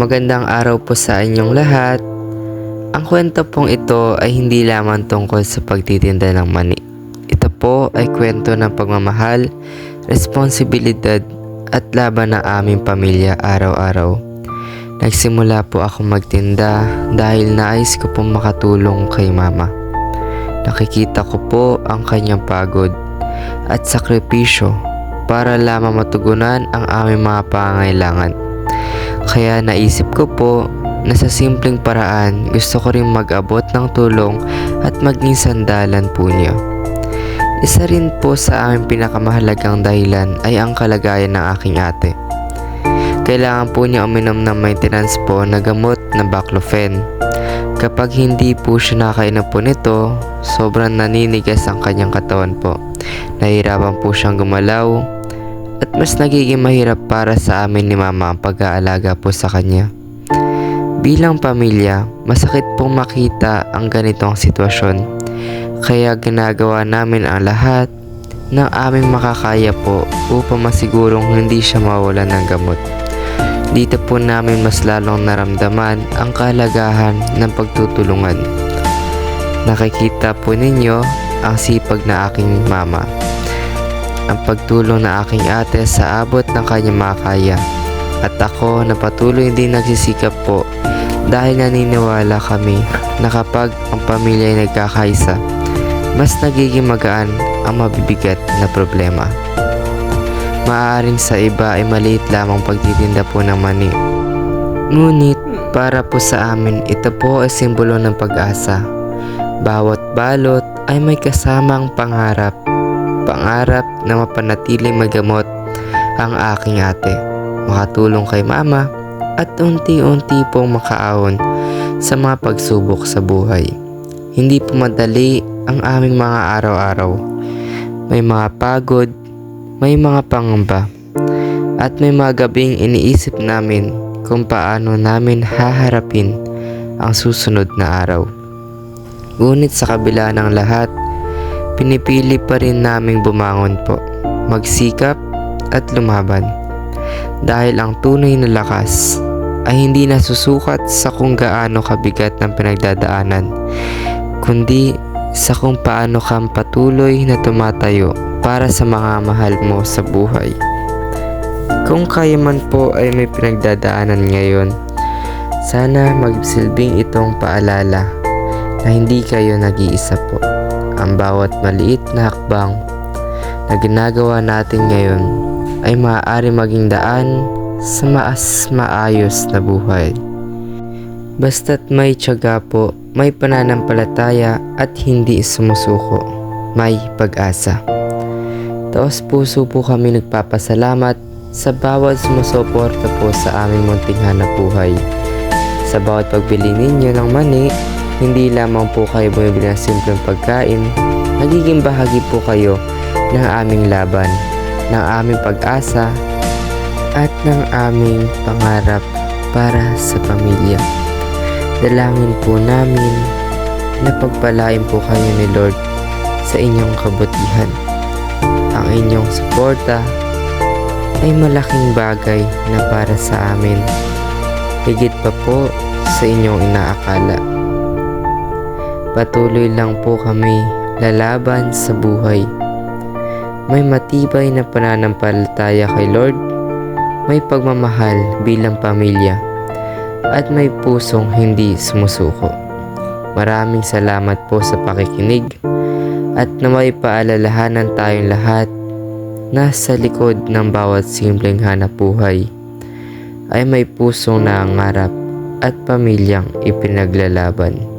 Magandang araw po sa inyong lahat. Ang kwento pong ito ay hindi lamang tungkol sa pagtitinda ng mani. Ito po ay kwento ng pagmamahal, responsibilidad at laban ng aming pamilya araw-araw. Nagsimula po ako magtinda dahil nais ko pong makatulong kay mama. Nakikita ko po ang kanyang pagod at sakripisyo para lamang matugunan ang aming mga pangangailangan. Kaya naisip ko po na sa simpleng paraan gusto ko rin mag-abot ng tulong at maging sandalan po niya. Isa rin po sa aming pinakamahalagang dahilan ay ang kalagayan ng aking ate. Kailangan po niya uminom ng maintenance po na gamot na baclofen. Kapag hindi po siya nakainom po nito, sobrang naninigas ang kanyang katawan po. Nahihirapan po siyang gumalaw at mas nagiging mahirap para sa amin ni mama ang pag-aalaga po sa kanya. Bilang pamilya, masakit pong makita ang ganitong sitwasyon. Kaya ginagawa namin ang lahat ng aming makakaya po upang masigurong hindi siya mawalan ng gamot. Dito po namin mas lalong naramdaman ang kahalagahan ng pagtutulungan. Nakikita po ninyo ang sipag na aking mama. Ang pagtulong na aking ate sa abot ng kanyang makakaya. At ako na patuloy din nagsisikap po dahil naniniwala kami na kapag ang pamilya ay nagkakaisa, mas nagiging magaan ang mabibigat na problema. Maaaring sa iba ay maliit lamang pagtitinda po ng mani. Ngunit para po sa amin, ito po ay simbolo ng pag-asa. Bawat balot ay may kasamang pangarap na mapanatiling magamot ang aking ate, makatulong kay mama at unti-unti pong makaahon sa mga pagsubok sa buhay. Hindi po madali ang aming mga araw-araw. May mga pagod, may mga pangamba, at may mga gabing iniisip namin kung paano namin haharapin ang susunod na araw. Ngunit sa kabila ng lahat, pinipili pa rin naming bumangon po, magsikap at lumaban. Dahil ang tunay na lakas ay hindi nasusukat sa kung gaano kabigat ng pinagdadaanan, kundi sa kung paano kang patuloy na tumatayo para sa mga mahal mo sa buhay. Kung kayo man po ay may pinagdadaanan ngayon, sana magsilbing itong paalala na hindi kayo nag-iisa po. Ang bawat maliit na hakbang na ginagawa natin ngayon ay maaari maging daan sa mas maayos na buhay. Basta't may tiyaga po, may pananampalataya at hindi sumusuko, may pag-asa. Taos puso po kami nagpapasalamat sa bawat sumusuporta po sa aming munting hanap buhay. Sa bawat pagbili ninyo ng mani, hindi lamang po kayo bumibili ng simpleng pagkain, nagiging bahagi po kayo ng aming laban, ng aming pag-asa, at ng aming pangarap para sa pamilya. Dalangin po namin na pagpalain po kayo ni Lord sa inyong kabutihan. Ang inyong suporta ay malaking bagay na para sa amin, higit pa po sa inyong inaakala. Patuloy lang po kami lalaban sa buhay. May matibay na pananampalataya kay Lord, may pagmamahal bilang pamilya, at may pusong hindi sumusuko. Maraming salamat po sa pakikinig at naway paalalahanan tayong lahat na sa likod ng bawat simpleng hanap buhay ay may pusong nangangarap at pamilyang ipinaglalaban.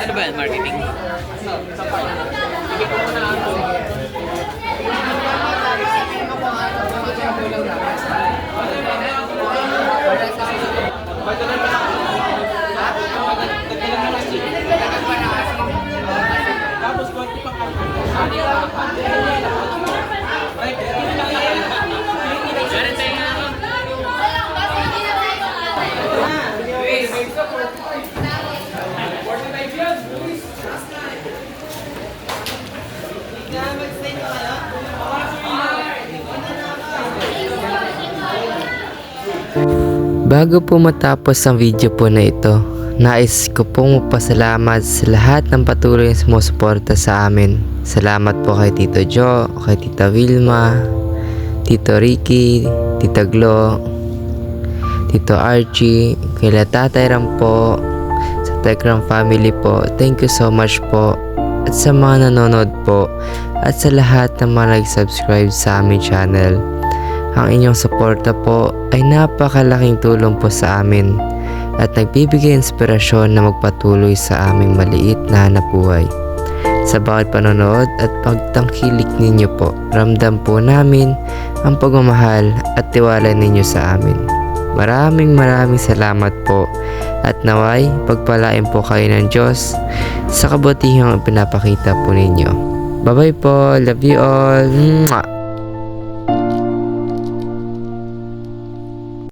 Ano ba yan? Marketing? Bago po matapos ang video po na ito, nais ko pong magpasalamat sa lahat ng patuloy na sumusuporta sa amin. Salamat po kay Tito Jo, kay Tita Wilma, Tito Ricky, Tita Glo, Tito Archie, kay Tatay Ram po, sa Tekram family po. Thank you so much po. At sa mga nanonood po, at sa lahat ng mga nag-subscribe sa aming channel. Ang inyong suporta po ay napakalaking tulong po sa amin at nagbibigay inspirasyon na magpatuloy sa aming maliit na hanapbuhay. Sa bawat panonood at pagtangkilik ninyo po, ramdam po namin ang pagmamahal at tiwala ninyo sa amin. Maraming salamat po at naway pagpalain po kayo ng Diyos sa kabutihang pinapakita po ninyo. Bye bye po, love you all. Mwah!